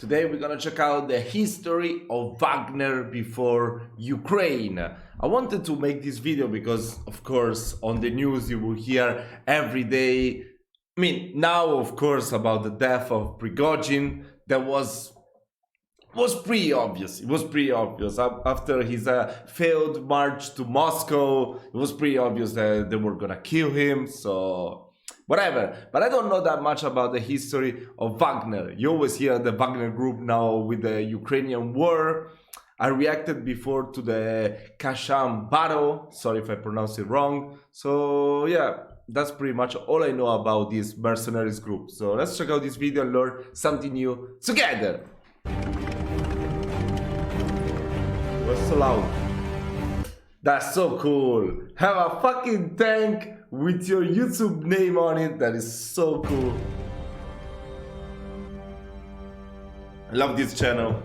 Today we're gonna check out the history of Wagner before Ukraine. I wanted to make this video because, of course, on the news you will hear every day. Now, of course, about the death of Prigozhin. That was pretty obvious. It was pretty obvious. After his failed march to Moscow, it was pretty obvious that they were gonna kill him, so whatever. But I don't know that much about the history of Wagner. You always hear the Wagner group now with the Ukrainian war. I reacted before to the Kasham battle. Sorry if I pronounced it wrong. So yeah, that's pretty much all I know about this mercenaries group. So let's check out this video and learn something new together. What's so loud? That's so cool. Have a fucking tank with your YouTube name on it. That is so cool. I love this channel.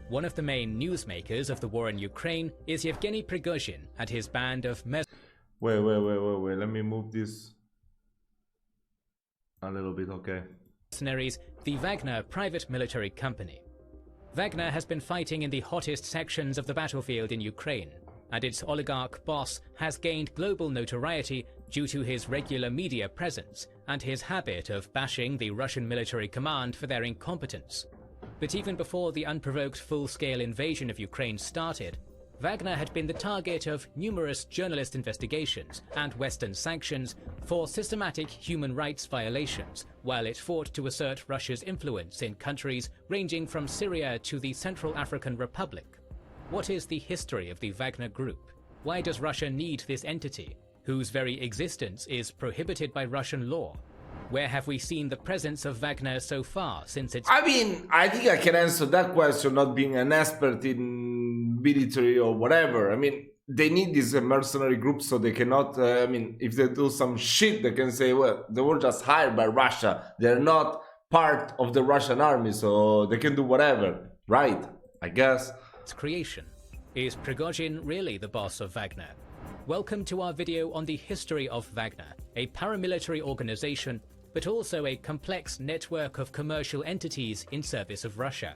One of the main newsmakers of the war in Ukraine is Yevgeny Prigozhin and his band of Wait. Let me move this a little bit, okay. mercenaries, the Wagner private military company. Wagner has been fighting in the hottest sections of the battlefield in Ukraine, and its oligarch boss has gained global notoriety due to his regular media presence and his habit of bashing the Russian military command for their incompetence. But even before the unprovoked full-scale invasion of Ukraine started, Wagner had been the target of numerous journalist investigations and Western sanctions for systematic human rights violations, while it fought to assert Russia's influence in countries ranging from Syria to the Central African Republic. What is the history of the Wagner Group? Why does Russia need this entity, whose very existence is prohibited by Russian law? Where have we seen the presence of Wagner so far since its... I think I can answer that question not being an expert in military or whatever. They need this mercenary group so they cannot, if they do some shit, they can say, well, they were just hired by Russia. They're not part of the Russian army, so they can do whatever, right? I guess. Its creation. Is Prigozhin really the boss of Wagner? Welcome to our video on the history of Wagner, a paramilitary organization, but also a complex network of commercial entities in service of Russia.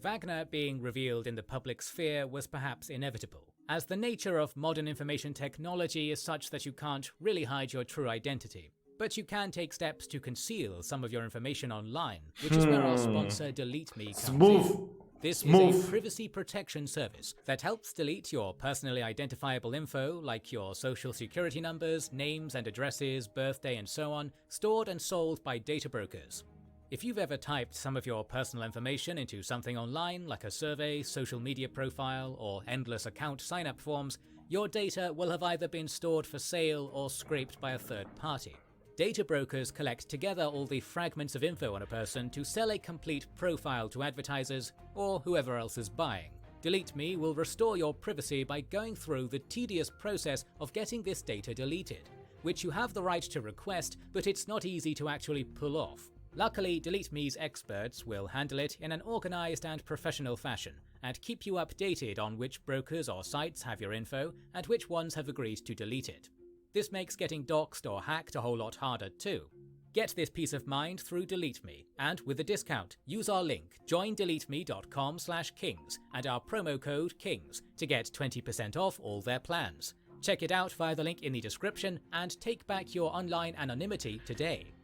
Wagner being revealed in the public sphere was perhaps inevitable, as the nature of modern information technology is such that you can't really hide your true identity. But you can take steps to conceal some of your information online, which is where our sponsor Delete Me comes in. This is a privacy protection service that helps delete your personally identifiable info like your social security numbers, names and addresses, birthday and so on, stored and sold by data brokers. If you've ever typed some of your personal information into something online like a survey, social media profile, or endless account sign-up forms, your data will have either been stored for sale or scraped by a third party. Data brokers collect together all the fragments of info on a person to sell a complete profile to advertisers or whoever else is buying. Delete Me will restore your privacy by going through the tedious process of getting this data deleted, which you have the right to request, but it's not easy to actually pull off. Luckily, Delete Me's experts will handle it in an organized and professional fashion and keep you updated on which brokers or sites have your info and which ones have agreed to delete it. This makes getting doxed or hacked a whole lot harder too. Get this peace of mind through Delete Me, and with a discount, use our link joindeleteme.com/kings and our promo code KINGS to get 20% off all their plans. Check it out via the link in the description and take back your online anonymity today.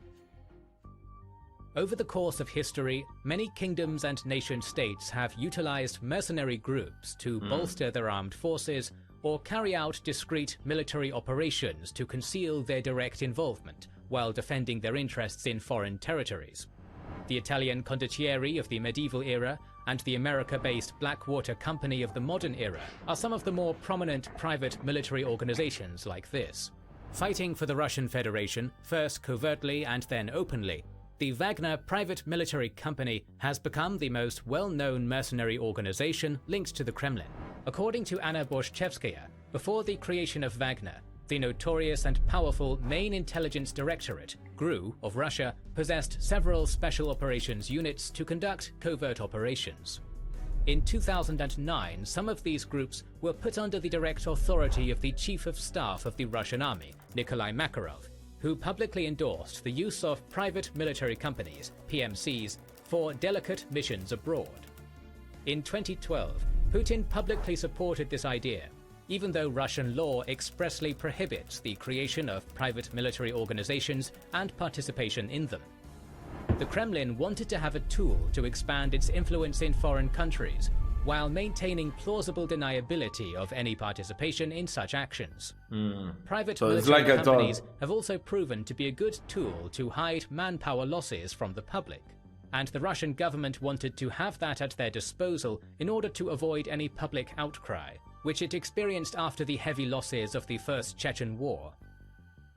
Over the course of history, many kingdoms and nation-states have utilized mercenary groups to bolster their armed forces or carry out discreet military operations to conceal their direct involvement while defending their interests in foreign territories. The Italian condottieri of the medieval era and the America-based Blackwater Company of the modern era are some of the more prominent private military organizations like this. Fighting for the Russian Federation, first covertly and then openly, the Wagner private military company has become the most well-known mercenary organization linked to the Kremlin. According to Anna Borshchevskaya, before the creation of Wagner, the notorious and powerful Main Intelligence Directorate, GRU, of Russia, possessed several special operations units to conduct covert operations. In 2009, some of these groups were put under the direct authority of the Chief of Staff of the Russian Army, Nikolai Makarov, who publicly endorsed the use of private military companies, PMCs, for delicate missions abroad. In 2012, Putin publicly supported this idea, even though Russian law expressly prohibits the creation of private military organizations and participation in them. The Kremlin wanted to have a tool to expand its influence in foreign countries, while maintaining plausible deniability of any participation in such actions. Private military companies have also proven to be a good tool to hide manpower losses from the public, and the Russian government wanted to have that at their disposal in order to avoid any public outcry, which it experienced after the heavy losses of the First Chechen War.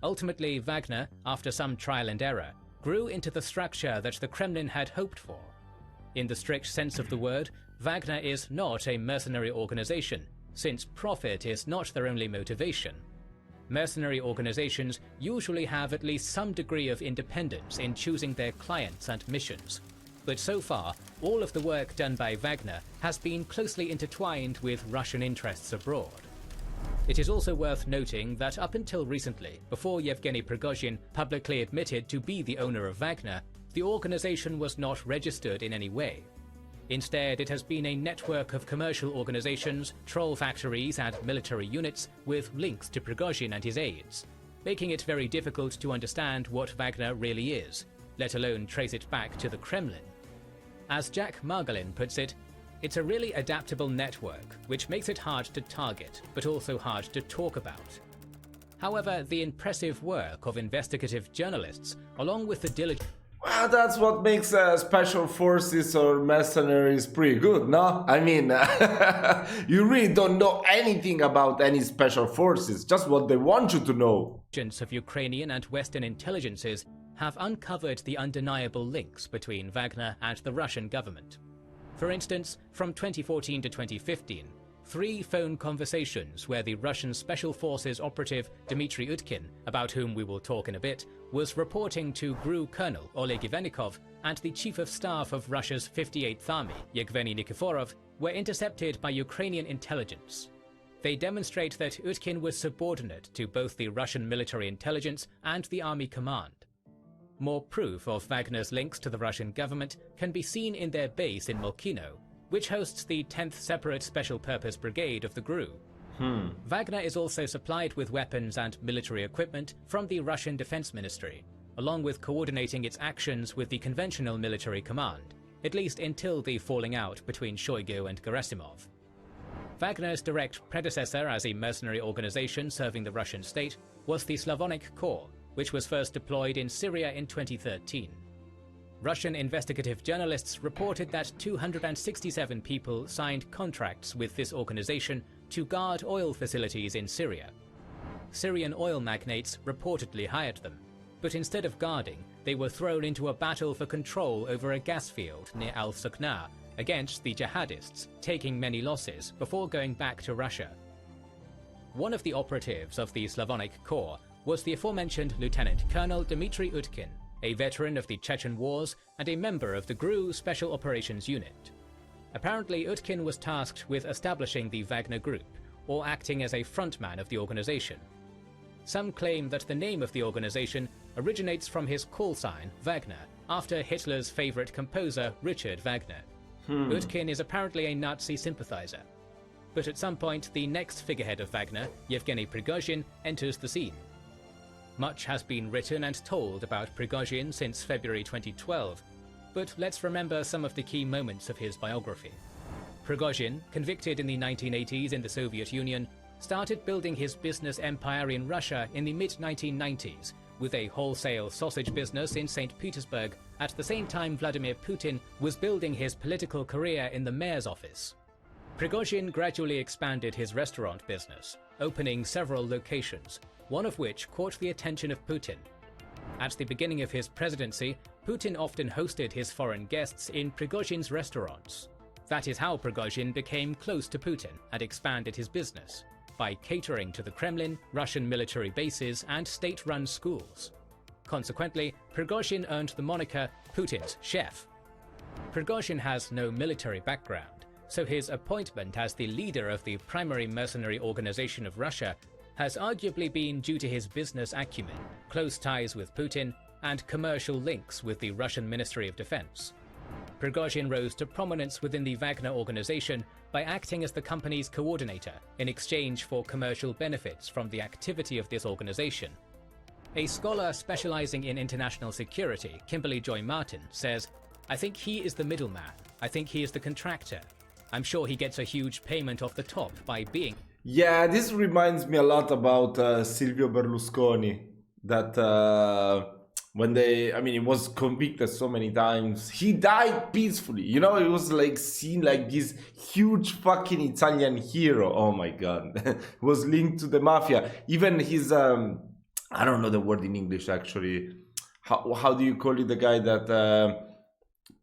Ultimately, Wagner, after some trial and error, grew into the structure that the Kremlin had hoped for. In the strict sense of the word, Wagner is not a mercenary organization, since profit is not their only motivation. Mercenary organizations usually have at least some degree of independence in choosing their clients and missions, but so far, all of the work done by Wagner has been closely intertwined with Russian interests abroad. It is also worth noting that up until recently, before Yevgeny Prigozhin publicly admitted to be the owner of Wagner, the organization was not registered in any way. Instead, it has been a network of commercial organizations, troll factories, and military units with links to Prigozhin and his aides, making it very difficult to understand what Wagner really is, let alone trace it back to the Kremlin. As Jack Margolin puts it, it's a really adaptable network, which makes it hard to target, but also hard to talk about. However, the impressive work of investigative journalists, along with the diligent... Well, that's what makes special forces or mercenaries pretty good, no? I mean, you really don't know anything about any special forces, just what they want you to know. Agents of Ukrainian and Western intelligences have uncovered the undeniable links between Wagner and the Russian government. For instance, from 2014 to 2015, 3 phone conversations where the Russian Special Forces operative Dmitry Utkin, about whom we will talk in a bit, was reporting to GRU Colonel Oleg Ivanikov and the Chief of Staff of Russia's 58th Army, Yevgeny Nikiforov, were intercepted by Ukrainian intelligence. They demonstrate that Utkin was subordinate to both the Russian military intelligence and the army command. More proof of Wagner's links to the Russian government can be seen in their base in Molchino, which hosts the 10th Separate Special Purpose Brigade of the GRU. Wagner is also supplied with weapons and military equipment from the Russian Defense Ministry, along with coordinating its actions with the conventional military command, at least until the falling out between Shoigu and Gerasimov. Wagner's direct predecessor as a mercenary organization serving the Russian state was the Slavonic Corps, which was first deployed in Syria in 2013. Russian investigative journalists reported that 267 people signed contracts with this organization to guard oil facilities in Syria. Syrian oil magnates reportedly hired them, but instead of guarding, they were thrown into a battle for control over a gas field near Al-Sukna against the jihadists, taking many losses before going back to Russia. One of the operatives of the Slavonic Corps was the aforementioned Lieutenant Colonel Dmitry Utkin, a veteran of the Chechen Wars and a member of the GRU Special Operations Unit. Apparently, Utkin was tasked with establishing the Wagner Group, or acting as a frontman of the organization. Some claim that the name of the organization originates from his call sign, Wagner, after Hitler's favorite composer, Richard Wagner. Utkin is apparently a Nazi sympathizer. But at some point, the next figurehead of Wagner, Yevgeny Prigozhin, enters the scene. Much has been written and told about Prigozhin since February 2012, but let's remember some of the key moments of his biography. Prigozhin, convicted in the 1980s in the Soviet Union, started building his business empire in Russia in the mid-1990s, with a wholesale sausage business in St. Petersburg, at the same time Vladimir Putin was building his political career in the mayor's office. Prigozhin gradually expanded his restaurant business, opening several locations, one of which caught the attention of Putin. At the beginning of his presidency, Putin often hosted his foreign guests in Prigozhin's restaurants. That is how Prigozhin became close to Putin and expanded his business, by catering to the Kremlin, Russian military bases, and state-run schools. Consequently, Prigozhin earned the moniker Putin's chef. Prigozhin has no military background, so his appointment as the leader of the primary mercenary organization of Russia has arguably been due to his business acumen, close ties with Putin, and commercial links with the Russian Ministry of Defense. Prigozhin rose to prominence within the Wagner organization by acting as the company's coordinator in exchange for commercial benefits from the activity of this organization. A scholar specializing in international security, Kimberly Joy Martin, says, "I think he is the middleman. I think he is the contractor. I'm sure he gets a huge payment off the top by being..." Yeah, this reminds me a lot about Silvio Berlusconi. That he was convicted so many times. He died peacefully. You know, it was like seen like this huge fucking Italian hero. Oh my god. Was linked to the mafia. Even his, I don't know the word in English actually. How do you call it, the guy that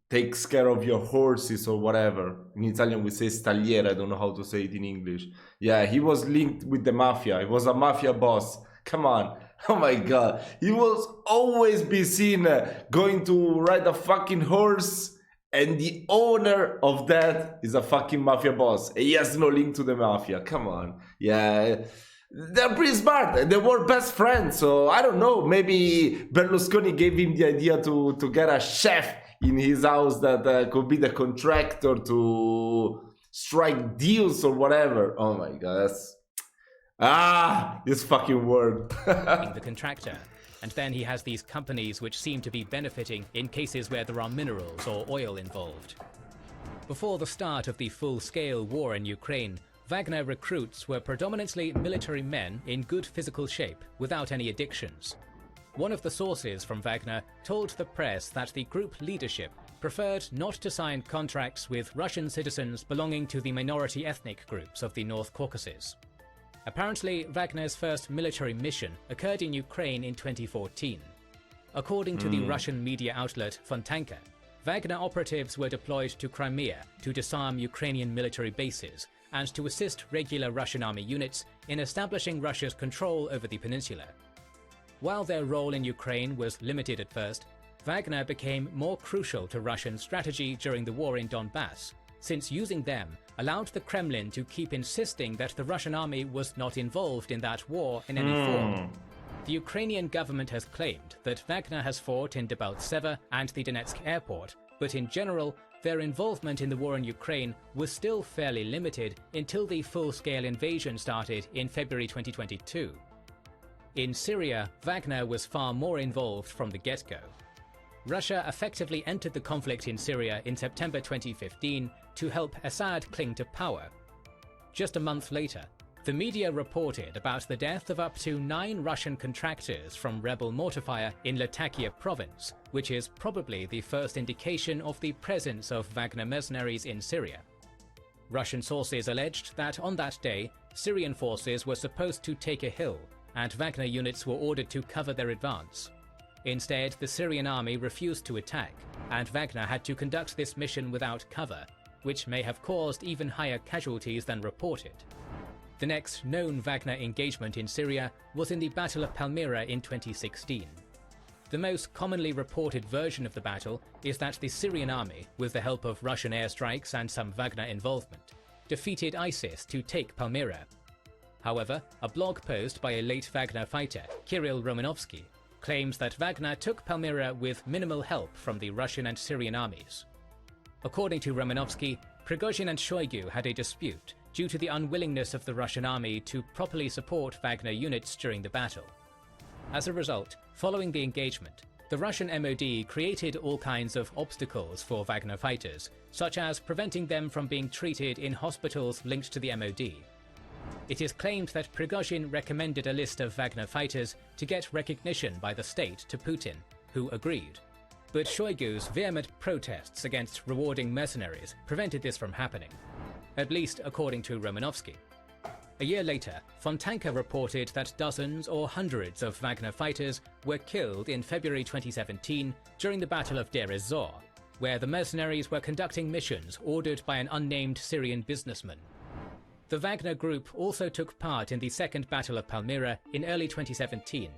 takes care of your horses or whatever? In Italian we say stagliere, I don't know how to say it in English. Yeah, he was linked with the mafia. He was a mafia boss. Come on. Oh my god. He will always be seen going to ride a fucking horse, and the owner of that is a fucking mafia boss. He has no link to the mafia. Come on. Yeah. They're pretty smart. They were best friends. So I don't know. Maybe Berlusconi gave him the idea to get a chef in his house that could be the contractor to strike deals or whatever. Oh my god. This fucking word. The contractor. And then he has these companies which seem to be benefiting in cases where there are minerals or oil involved. Before the start of the full-scale war in Ukraine, Wagner recruits were predominantly military men in good physical shape, without any addictions. One of the sources from Wagner told the press that the group leadership preferred not to sign contracts with Russian citizens belonging to the minority ethnic groups of the North Caucasus. Apparently, Wagner's first military mission occurred in Ukraine in 2014. According to the Russian media outlet Fontanka, Wagner operatives were deployed to Crimea to disarm Ukrainian military bases and to assist regular Russian army units in establishing Russia's control over the peninsula. While their role in Ukraine was limited at first, Wagner became more crucial to Russian strategy during the war in Donbass, since using them allowed the Kremlin to keep insisting that the Russian army was not involved in that war in any form. The Ukrainian government has claimed that Wagner has fought in Debaltseve and the Donetsk airport, but in general, their involvement in the war in Ukraine was still fairly limited until the full-scale invasion started in February 2022. In Syria, Wagner was far more involved from the get-go. Russia effectively entered the conflict in Syria in September 2015 to help Assad cling to power. Just a month later, the media reported about the death of up to 9 Russian contractors from rebel mortar in Latakia province, which is probably the first indication of the presence of Wagner mercenaries in Syria. Russian sources alleged that on that day, Syrian forces were supposed to take a hill, and Wagner units were ordered to cover their advance. Instead, the Syrian army refused to attack, and Wagner had to conduct this mission without cover, which may have caused even higher casualties than reported. The next known Wagner engagement in Syria was in the Battle of Palmyra in 2016. The most commonly reported version of the battle is that the Syrian army, with the help of Russian airstrikes and some Wagner involvement, defeated ISIS to take Palmyra. However, a blog post by a late Wagner fighter, Kirill Romanovsky, claims that Wagner took Palmyra with minimal help from the Russian and Syrian armies. According to Romanovsky, Prigozhin and Shoigu had a dispute due to the unwillingness of the Russian army to properly support Wagner units during the battle. As a result, following the engagement, the Russian MOD created all kinds of obstacles for Wagner fighters, such as preventing them from being treated in hospitals linked to the MOD. It is claimed that Prigozhin recommended a list of Wagner fighters to get recognition by the state to Putin, who agreed. But Shoigu's vehement protests against rewarding mercenaries prevented this from happening, at least according to Romanovsky. A year later, Fontanka reported that dozens or hundreds of Wagner fighters were killed in February 2017 during the Battle of Deir ez-Zor, where the mercenaries were conducting missions ordered by an unnamed Syrian businessman. The Wagner group also took part in the Second Battle of Palmyra in early 2017,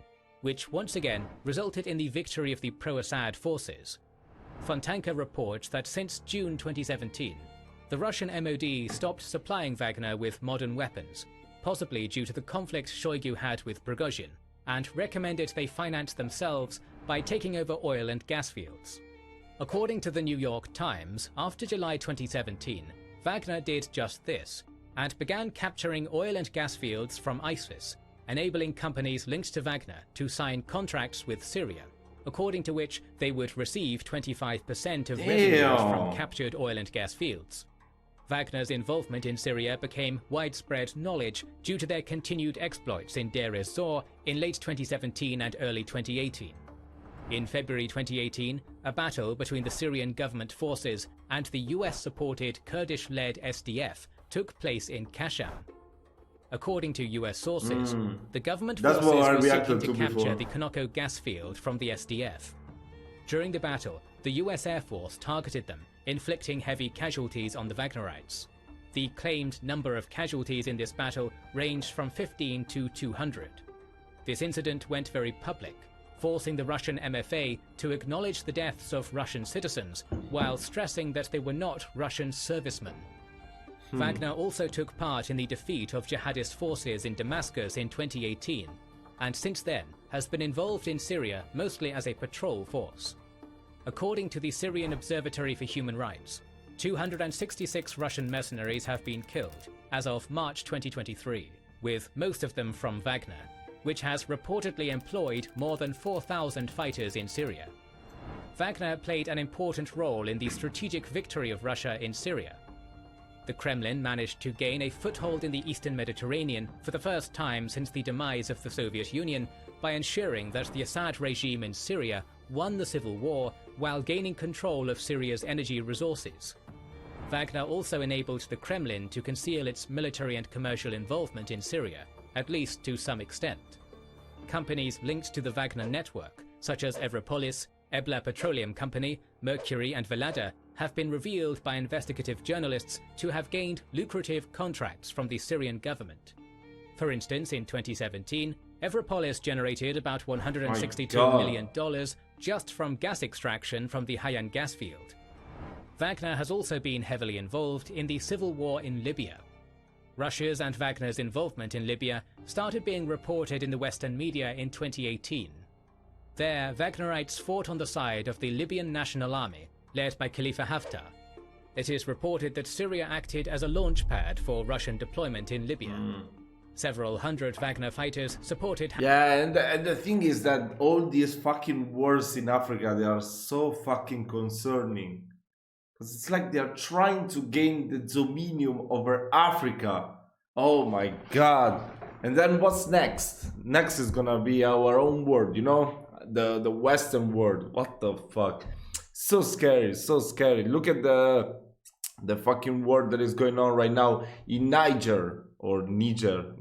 which once again resulted in the victory of the pro-Assad forces. Fontanka reports that since June 2017, the Russian MOD stopped supplying Wagner with modern weapons, possibly due to the conflict Shoigu had with Prigozhin, and recommended they finance themselves by taking over oil and gas fields. According to the New York Times, after July 2017, Wagner did just this, and began capturing oil and gas fields from ISIS, enabling companies linked to Wagner to sign contracts with Syria, according to which they would receive 25% of revenues from captured oil and gas fields. Wagner's involvement in Syria became widespread knowledge due to their continued exploits in Deir ez-Zor in late 2017 and early 2018. In February 2018, a battle between the Syrian government forces and the US-supported Kurdish-led SDF took place in Kasham. According to US sources, the government forces were seeking to capture the Konoko gas field from the SDF. During the battle, the US Air Force targeted them, inflicting heavy casualties on the Wagnerites. The claimed number of casualties in this battle ranged from 15 to 200. This incident went very public, forcing the Russian MFA to acknowledge the deaths of Russian citizens while stressing that they were not Russian servicemen. Wagner also took part in the defeat of jihadist forces in Damascus in 2018, and since then has been involved in Syria mostly as a patrol force. According to the Syrian Observatory for Human Rights, 266 Russian mercenaries have been killed as of March 2023, with most of them from Wagner, which has reportedly employed more than 4,000 fighters in Syria. Wagner played an important role in the strategic victory of Russia in Syria. The Kremlin managed to gain a foothold in the Eastern Mediterranean for the first time since the demise of the Soviet Union by ensuring that the Assad regime in Syria won the civil war while gaining control of Syria's energy resources. Wagner also enabled the Kremlin to conceal its military and commercial involvement in Syria, at least to some extent. Companies linked to the Wagner network, such as Evropolis, Ebla Petroleum Company, Mercury and Velada, have been revealed by investigative journalists to have gained lucrative contracts from the Syrian government. For instance, in 2017, Evropolis generated about $162 million just from gas extraction from the Hayyan gas field. Wagner has also been heavily involved in the civil war in Libya. Russia's and Wagner's involvement in Libya started being reported in the Western media in 2018. There, Wagnerites fought on the side of the Libyan National Army, led by Khalifa Haftar. It is reported that Syria acted as a launchpad for Russian deployment in Libya. Several hundred Wagner fighters supported... and the thing is that all these fucking wars in Africa, they are so fucking concerning. Because it's like they are trying to gain the dominion over Africa. Oh my god. And then what's next? Next is gonna be our own world, you know? The Western world. What the fuck? So scary, so scary. Look at the fucking war that is going on right now in Niger. Or Niger.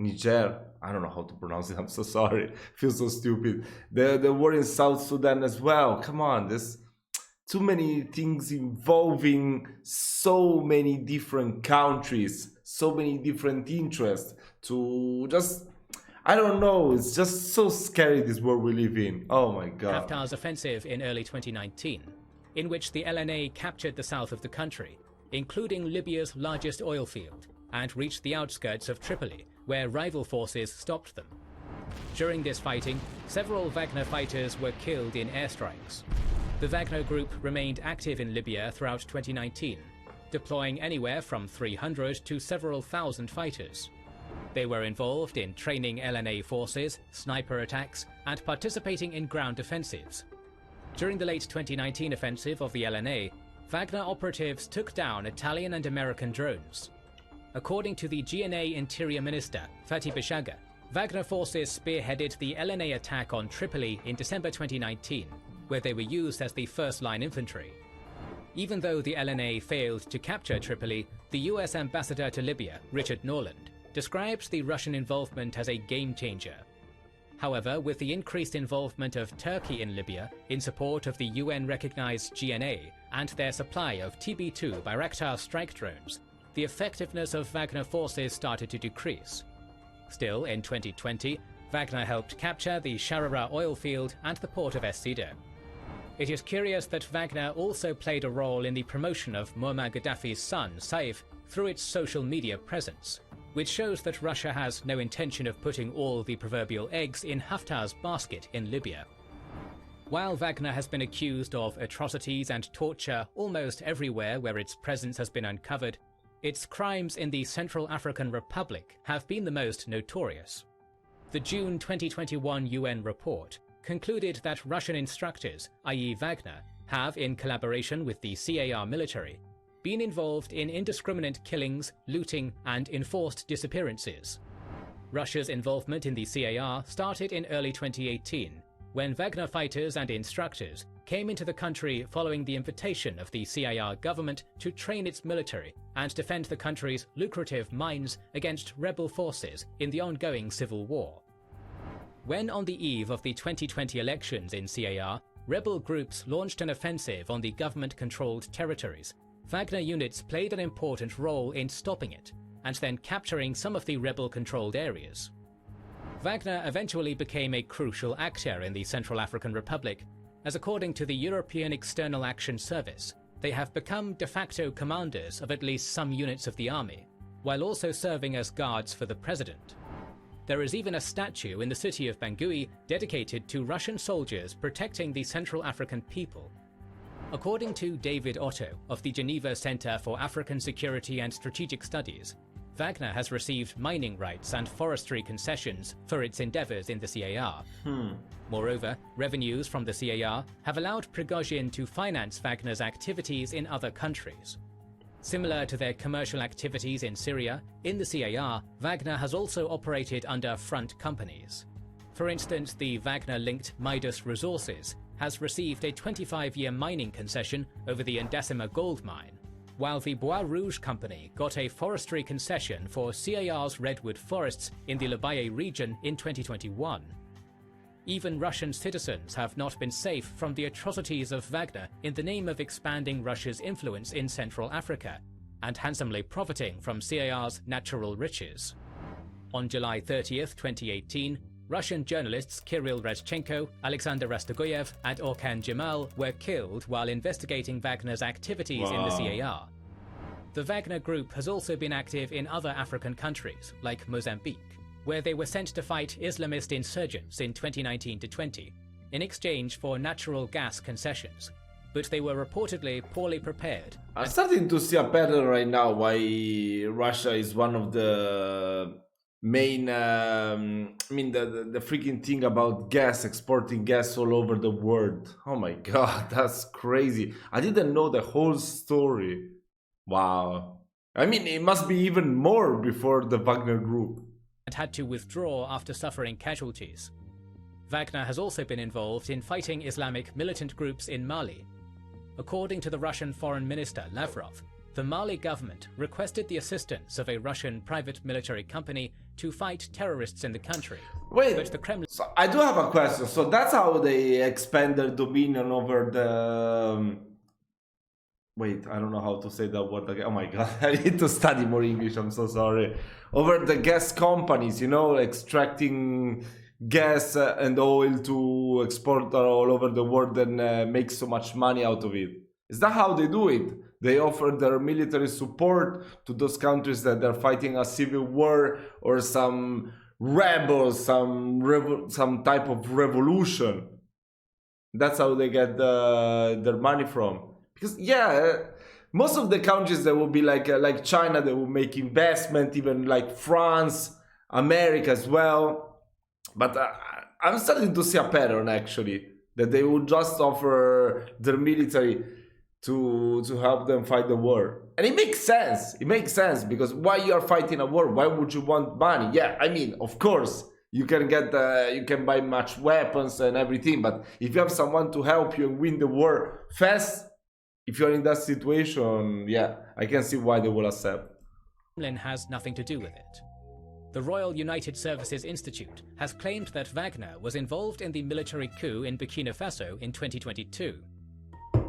I don't know how to pronounce it. I'm so sorry. I feel so stupid. The war in South Sudan as well. Come on, there's too many things involving so many different countries, so many different interests to just... I don't know, it's just so scary, this world we live in. Oh my god. Haftar's offensive in early 2019, in which the LNA captured the south of the country, including Libya's largest oil field, and reached the outskirts of Tripoli, where rival forces stopped them. During this fighting, several Wagner fighters were killed in airstrikes. The Wagner group remained active in Libya throughout 2019, deploying anywhere from 300 to several thousand fighters. They were involved in training LNA forces, sniper attacks, and participating in ground offensives. During the late 2019 offensive of the LNA, Wagner operatives took down Italian and American drones. According to the GNA Interior Minister, Fatih Bishaga, Wagner forces spearheaded the LNA attack on Tripoli in December 2019, where they were used as the first-line infantry. Even though the LNA failed to capture Tripoli, the US ambassador to Libya, Richard Norland, describes the Russian involvement as a game-changer. However, with the increased involvement of Turkey in Libya in support of the UN-recognized GNA and their supply of TB2 Bayraktar strike drones, the effectiveness of Wagner forces started to decrease. Still, in 2020, Wagner helped capture the Sharara oil field and the port of Es-Sider. It is curious that Wagner also played a role in the promotion of Muammar Gaddafi's son, Saif, through its social media presence, which shows that Russia has no intention of putting all the proverbial eggs in Haftar's basket in Libya. While Wagner has been accused of atrocities and torture almost everywhere where its presence has been uncovered, its crimes in the Central African Republic have been the most notorious. The June 2021 UN report concluded that Russian instructors, i.e. Wagner, have, in collaboration with the CAR military, been involved in indiscriminate killings, looting, and enforced disappearances. Russia's involvement in the CAR started in early 2018, when Wagner fighters and instructors came into the country following the invitation of the CAR government to train its military and defend the country's lucrative mines against rebel forces in the ongoing civil war. When on the eve of the 2020 elections in CAR, rebel groups launched an offensive on the government-controlled territories, Wagner units played an important role in stopping it, and then capturing some of the rebel-controlled areas. Wagner eventually became a crucial actor in the Central African Republic, as according to the European External Action Service, they have become de facto commanders of at least some units of the army, while also serving as guards for the president. There is even a statue in the city of Bangui dedicated to Russian soldiers protecting the Central African people. According to David Otto of the Geneva Center for African Security and Strategic Studies, Wagner has received mining rights and forestry concessions for its endeavors in the CAR. Moreover, revenues from the CAR have allowed Prigozhin to finance Wagner's activities in other countries. Similar to their commercial activities in Syria, in the CAR, Wagner has also operated under front companies. For instance, the Wagner-linked Midas Resources has received a 25-year mining concession over the Ndesima gold mine, while the Bois Rouge company got a forestry concession for CAR's redwood forests in the Lobaye region in 2021. Even Russian citizens have not been safe from the atrocities of Wagner in the name of expanding Russia's influence in Central Africa and handsomely profiting from CAR's natural riches. On July 30th, 2018, Russian journalists Kirill Rezchenko, Alexander Rastogoyev, and Orkan Jamal were killed while investigating Wagner's activities in the CAR. The Wagner Group has also been active in other African countries, like Mozambique, where they were sent to fight Islamist insurgents in 2019-20, in exchange for natural gas concessions. But they were reportedly poorly prepared. I'm starting to see a pattern right now why Russia is one of the main the freaking thing about gas, exporting gas all over the world. Oh my god, that's crazy. I didn't know the whole story. Wow. I mean, it must be even more before the Wagner Group. And had to withdraw after suffering casualties. Wagner has also been involved in fighting Islamic militant groups in Mali. According to the Russian Foreign Minister Lavrov, the Mali government requested the assistance of a Russian private military company to fight terrorists in the country. Wait, but the Kremlin... So I do have a question. So that's how they expand their dominion over the... Wait, I don't know how to say that word again. Oh my god, I need to study more English, I'm so sorry. Over the gas companies, you know, extracting gas and oil to export all over the world and make so much money out of it. Is that how they do it? They offer their military support to those countries that are fighting a civil war or some rebels, some type of revolution. That's how they get their money from. Because yeah, most of the countries that will be like China, they will make investment, even like France, America as well. But I'm starting to see a pattern actually, that they will just offer their military to help them fight the war. And it makes sense. It makes sense, because why you are fighting a war? Why would you want money? Yeah, I mean, of course, you can get you can buy much weapons and everything, but if you have someone to help you and win the war fast, if you're in that situation, yeah, I can see why they will accept. Kremlin has nothing to do with it. The Royal United Services Institute has claimed that Wagner was involved in the military coup in Burkina Faso in 2022.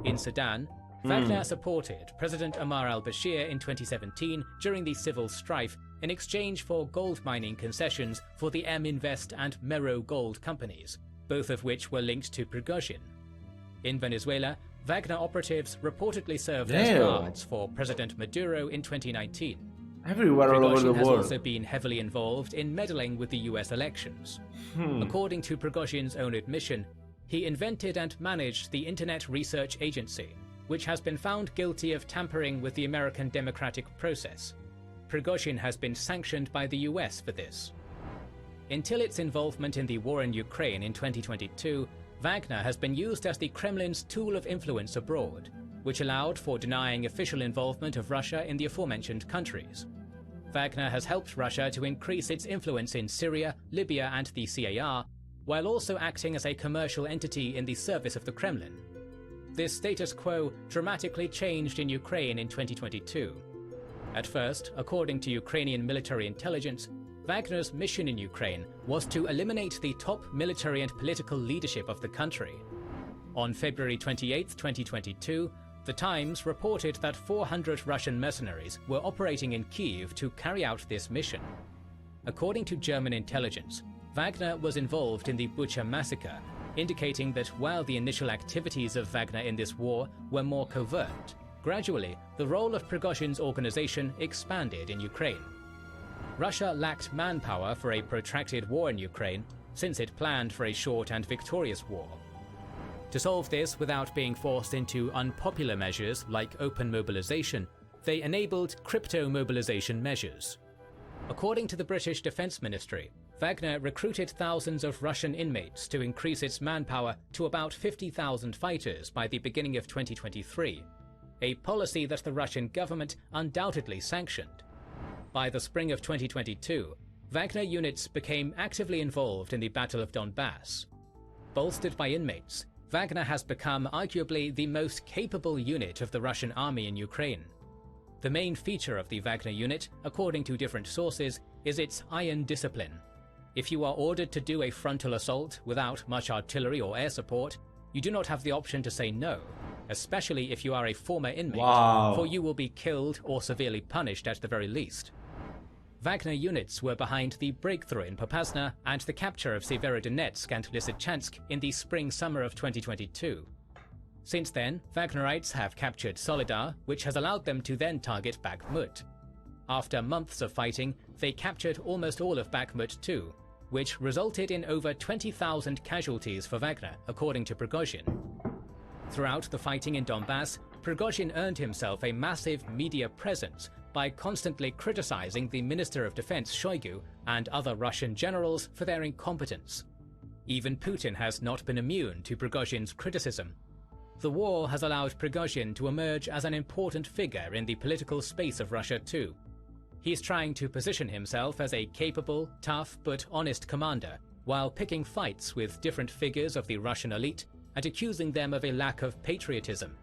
In Sudan, Wagner supported President Omar al-Bashir in 2017 during the civil strife in exchange for gold mining concessions for the M-Invest and Mero gold companies, both of which were linked to Prigozhin. In Venezuela, Wagner operatives reportedly served as guards for President Maduro in 2019. Everywhere all over the Prigozhin has world. also been heavily involved in meddling with the US elections. According to Prigozhin's own admission, He invented and managed the Internet Research Agency, which has been found guilty of tampering with the American democratic process. Prigozhin has been sanctioned by the US for this. Until its involvement in the war in Ukraine in 2022, Wagner has been used as the Kremlin's tool of influence abroad, which allowed for denying official involvement of Russia in the aforementioned countries. Wagner has helped Russia to increase its influence in Syria, Libya and the CAR, while also acting as a commercial entity in the service of the Kremlin. This status quo dramatically changed in Ukraine in 2022. At first, according to Ukrainian military intelligence, Wagner's mission in Ukraine was to eliminate the top military and political leadership of the country. On February 28, 2022, The Times reported that 400 Russian mercenaries were operating in Kyiv to carry out this mission. According to German intelligence, Wagner was involved in the Bucha massacre, indicating that while the initial activities of Wagner in this war were more covert, gradually the role of Prigozhin's organization expanded in Ukraine. Russia lacked manpower for a protracted war in Ukraine, since it planned for a short and victorious war. To solve this without being forced into unpopular measures like open mobilization, they enabled crypto mobilization measures. According to the British Defence Ministry, Wagner recruited thousands of Russian inmates to increase its manpower to about 50,000 fighters by the beginning of 2023, a policy that the Russian government undoubtedly sanctioned. By the spring of 2022, Wagner units became actively involved in the Battle of Donbass. Bolstered by inmates, Wagner has become arguably the most capable unit of the Russian army in Ukraine. The main feature of the Wagner unit, according to different sources, is its iron discipline. If you are ordered to do a frontal assault without much artillery or air support, you do not have the option to say no, especially if you are a former inmate, for you will be killed or severely punished at the very least. Wagner units were behind the breakthrough in Popasna and the capture of Severodonetsk and Lysychansk in the spring-summer of 2022. Since then, Wagnerites have captured Solidar, which has allowed them to then target Bakhmut. After months of fighting, they captured almost all of Bakhmut too, which resulted in over 20,000 casualties for Wagner, according to Prigozhin. Throughout the fighting in Donbass, Prigozhin earned himself a massive media presence by constantly criticizing the Minister of Defense Shoigu and other Russian generals for their incompetence. Even Putin has not been immune to Prigozhin's criticism. The war has allowed Prigozhin to emerge as an important figure in the political space of Russia too. He's trying to position himself as a capable, tough but honest commander, while picking fights with different figures of the Russian elite and accusing them of a lack of patriotism.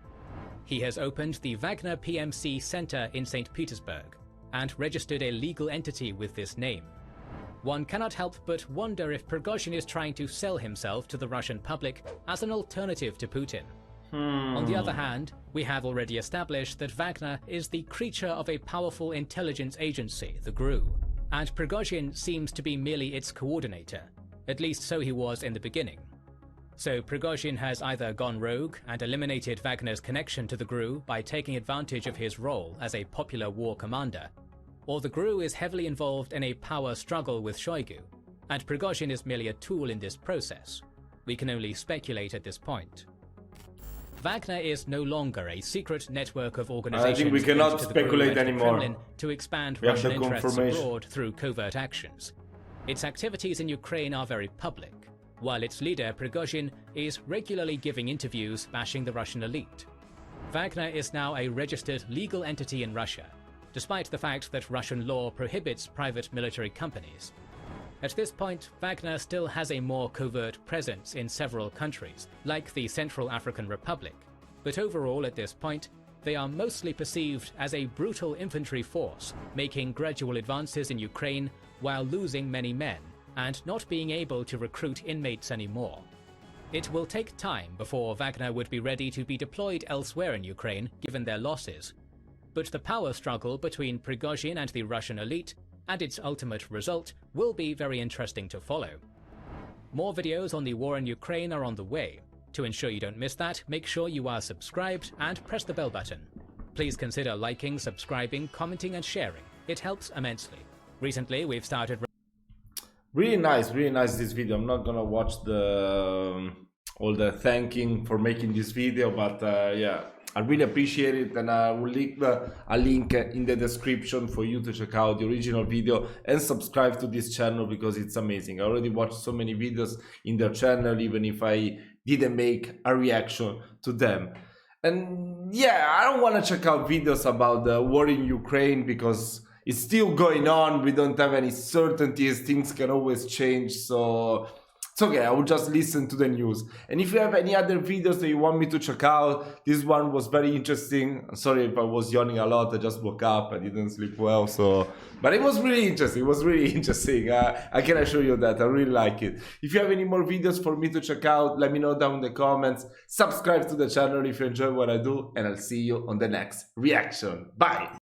He has opened the Wagner PMC Center in St. Petersburg and registered a legal entity with this name. One cannot help but wonder if Prigozhin is trying to sell himself to the Russian public as an alternative to Putin. On the other hand, we have already established that Wagner is the creature of a powerful intelligence agency, the GRU, and Prigozhin seems to be merely its coordinator, at least so he was in the beginning. So Prigozhin has either gone rogue and eliminated Wagner's connection to the GRU by taking advantage of his role as a popular war commander, or the GRU is heavily involved in a power struggle with Shoigu, and Prigozhin is merely a tool in this process. We can only speculate at this point. Wagner is no longer a secret network of organizations. I think we cannot speculate anymore. Kremlin to expand Russian interests abroad through covert actions. Its activities in Ukraine are very public, while its leader Prigozhin is regularly giving interviews bashing the Russian elite. Wagner is now a registered legal entity in Russia, despite the fact that Russian law prohibits private military companies. At this point, Wagner still has a more covert presence in several countries, like the Central African Republic, but overall at this point, they are mostly perceived as a brutal infantry force, making gradual advances in Ukraine while losing many men, and not being able to recruit inmates anymore. It will take time before Wagner would be ready to be deployed elsewhere in Ukraine, given their losses. But the power struggle between Prigozhin and the Russian elite, and its ultimate result, will be very interesting to follow. More videos on the war in Ukraine are on the way. To ensure you don't miss that, make sure you are subscribed and press the bell button. Please consider liking, subscribing, commenting and sharing. It helps immensely. Recently, we've started... Really nice this video. I'm not gonna watch the all the thanking for making this video, but yeah, I really appreciate it, and I will leave a link in the description for you to check out the original video and subscribe to this channel because it's amazing. I already watched so many videos in their channel, even if I didn't make a reaction to them. And yeah, I don't want to check out videos about the war in Ukraine because it's still going on. We don't have any certainties. Things can always change. So it's okay. I will just listen to the news. And if you have any other videos that you want me to check out, this one was very interesting. I'm sorry if I was yawning a lot. I just woke up. I didn't sleep well. But it was really interesting. It was really interesting. I can assure you that I really like it. If you have any more videos for me to check out, let me know down in the comments. Subscribe to the channel if you enjoy what I do, and I'll see you on the next reaction. Bye.